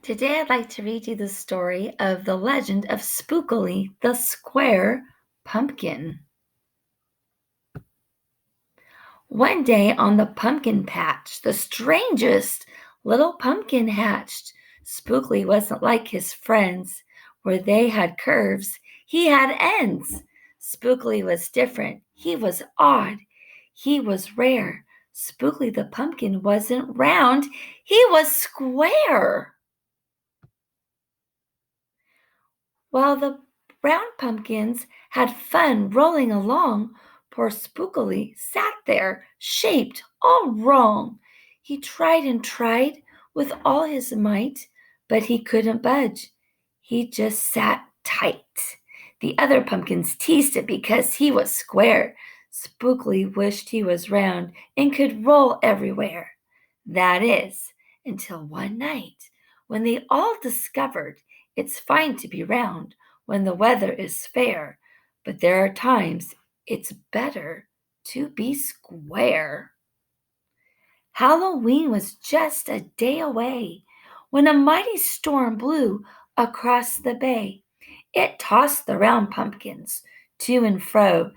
Today, I'd like to read you the story of the legend of Spookily, the square pumpkin. One day on the pumpkin patch, the strangest little pumpkin hatched. Spookily wasn't like his friends, where they had curves, he had ends. Spookily was different, he was odd, he was rare. Spookily the pumpkin wasn't round, he was square. While the round pumpkins had fun rolling along, poor Spookily sat there, shaped all wrong. He tried and tried with all his might, but he couldn't budge. He just sat tight. The other pumpkins teased it because he was square. Spookily wished he was round and could roll everywhere. That is, until one night when they all discovered it's fine to be round when the weather is fair, but there are times it's better to be square. Halloween was just a day away when a mighty storm blew across the bay. It tossed the round pumpkins to and fro.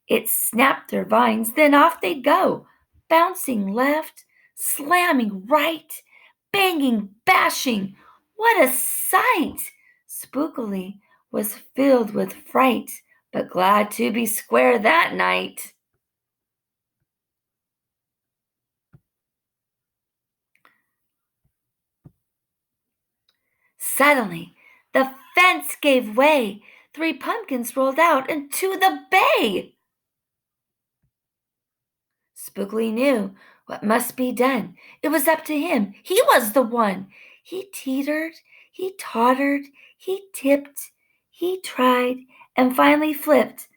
It snapped their vines, then off they'd go, bouncing left, slamming right, banging, bashing. What a sight! Spookily was filled with fright, but glad to be square that night. Suddenly, the fence gave way. 3 pumpkins rolled out into the bay. Spookily knew what must be done. It was up to him. He was the one. He teetered, he tottered, he tipped, he tried, and finally flipped.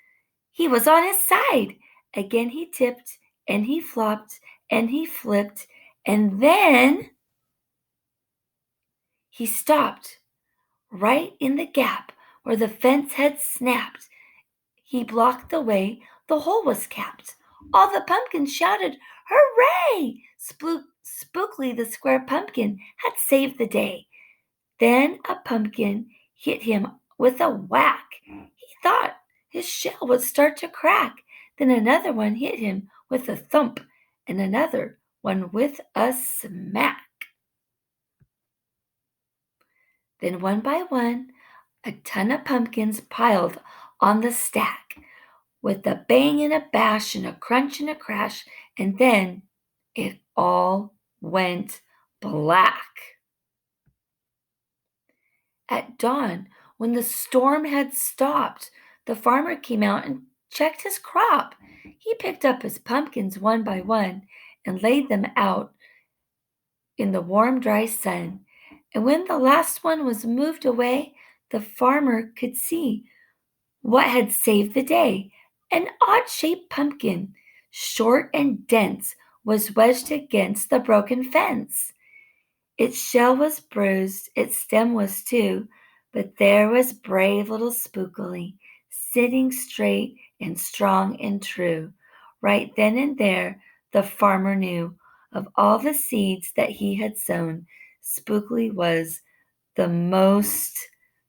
He was on his side. Again he tipped, and he flopped, and he flipped, and then he stopped right in the gap where the fence had snapped. He blocked the way, the hole was capped. All the pumpkins shouted, "Hooray!" Spookily the square pumpkin had saved the day. Then a pumpkin hit him with a whack. He thought his shell would start to crack. Then another one hit him with a thump, and another one with a smack. Then one by one, a ton of pumpkins piled on the stack, with a bang and a bash and a crunch and a crash, and then it all went black. At dawn, when the storm had stopped, the farmer came out and checked his crop. He picked up his pumpkins one by one and laid them out in the warm, dry sun. And when the last one was moved away, the farmer could see what had saved the day. An odd shaped pumpkin, short and dense, was wedged against the broken fence. Its shell was bruised, its stem was too, but there was brave little Spookily, sitting straight and strong and true. Right then and there, the farmer knew of all the seeds that he had sown, Spookily was the most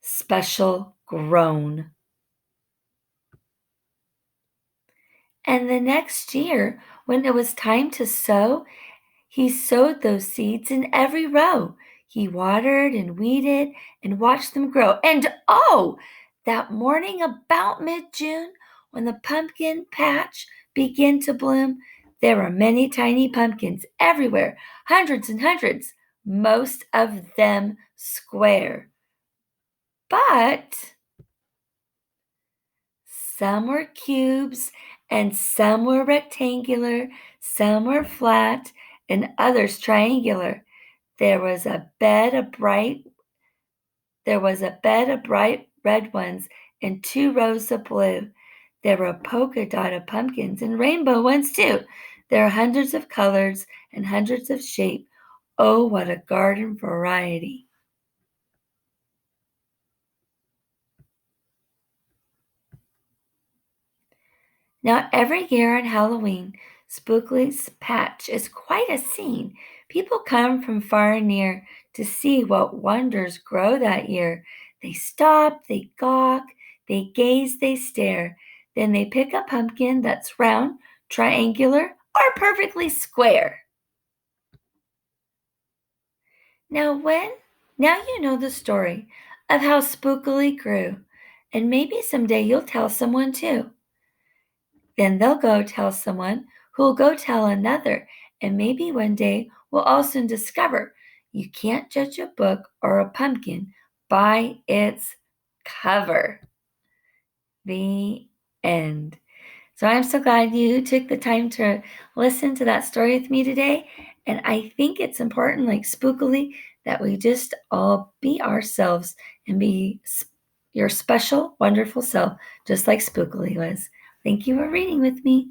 special grown. And the next year, when it was time to sow, he sowed those seeds in every row. He watered and weeded and watched them grow. And oh, that morning about mid June, when the pumpkin patch began to bloom, there were many tiny pumpkins everywhere, hundreds and hundreds, most of them square. But some were cubes, and some were rectangular, some were flat, and others triangular. There was a bed of bright red ones and 2 rows of blue. There were polka dotted pumpkins and rainbow ones too. There are hundreds of colors and hundreds of shape. Oh, what a garden variety. Now, every year on Halloween, Spookly's Patch is quite a scene. People come from far and near to see what wonders grow that year. They stop, they gawk, they gaze, they stare. Then they pick a pumpkin that's round, triangular, or perfectly square. Now when now you know the story of how spookily grew, and maybe someday you'll tell someone too. Then they'll go tell someone who'll go tell another, and maybe one day we'll all soon discover you can't judge a book or a pumpkin by its cover. The end. So I'm so glad you took the time to listen to that story with me today. And I think it's important, like spookily, that we just all be ourselves and be your special, wonderful self, just like Spookily was. Thank you for reading with me.